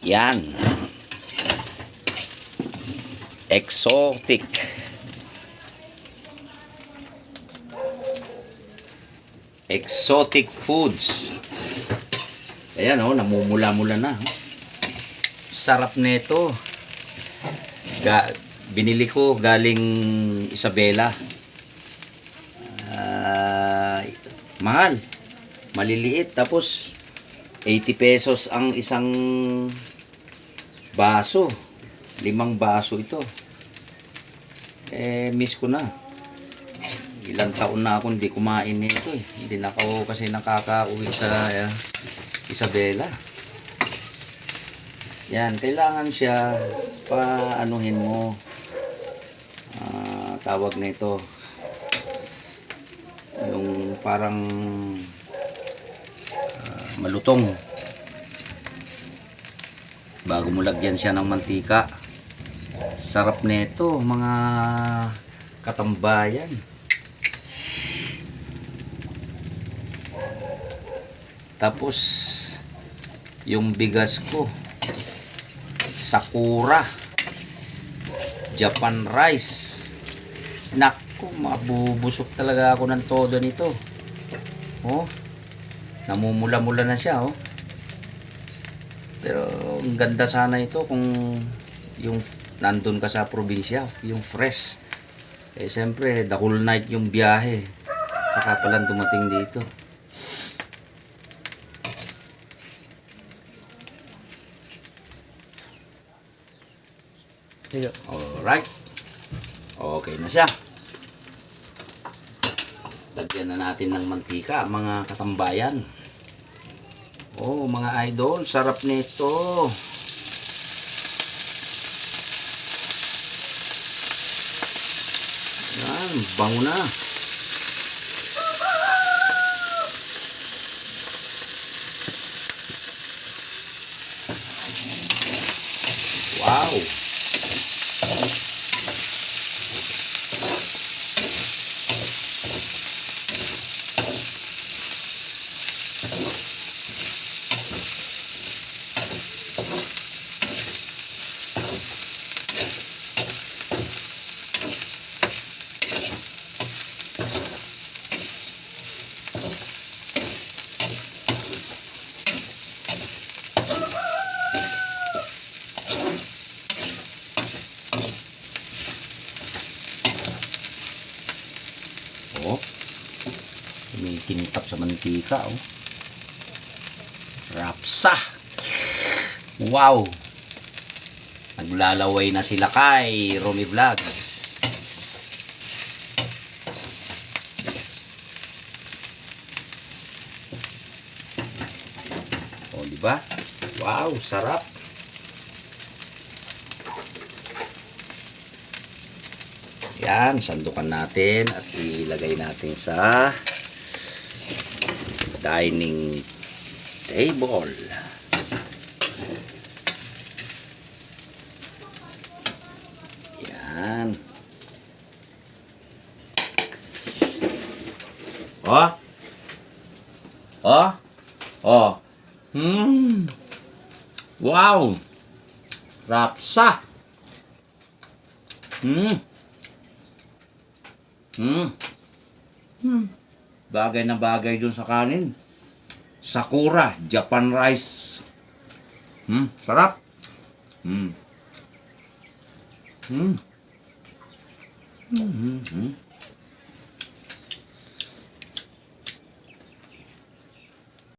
Yan. Exotic. Exotic foods. Ayan oh, namumula-mula na. Sarap nito. Binili ko galing Isabela. Mahal. Maliliit. Tapos 80 pesos ang isang baso. 5 baso ito. Miss ko na. Ilang taon na ako hindi kumain nito eh. Hindi na ako kasi nakakauwi sa Isabela. Yan, kailangan siya paanuhin mo. Tawag nito. Yung parang malutong. Bago mo lagyan siya ng mantika. Sarap nito, mga katambayan. Tapos yung bigas ko, Sakura Japan rice. Naku, mabubusok talaga ako ng todo nito. Oh, namumula-mula na siya oh. Pero ang ganda sana ito kung yung nandun ka sa probinsya, yung fresh. Siyempre, the whole night yung biyahe. Saka palang dumating dito. Alright. Okay na siya. Lagyan na natin ng mantika, mga katambayan. Oh, mga idol, sarap nito. Yan, bango na. Wow. Oh, may kinitap sa mantika oh. Rapsa. Wow. Naglalaway na sila kay Romy Vlogs. Oh, di ba? Wow, sarap. Yan, sandukan natin at ilagay natin sa dining table. Yan. Oh. Oh. Oh. Wow. Rapsa. Bagay na bagay dun sa kanin. Sakura Japan rice. Sarap.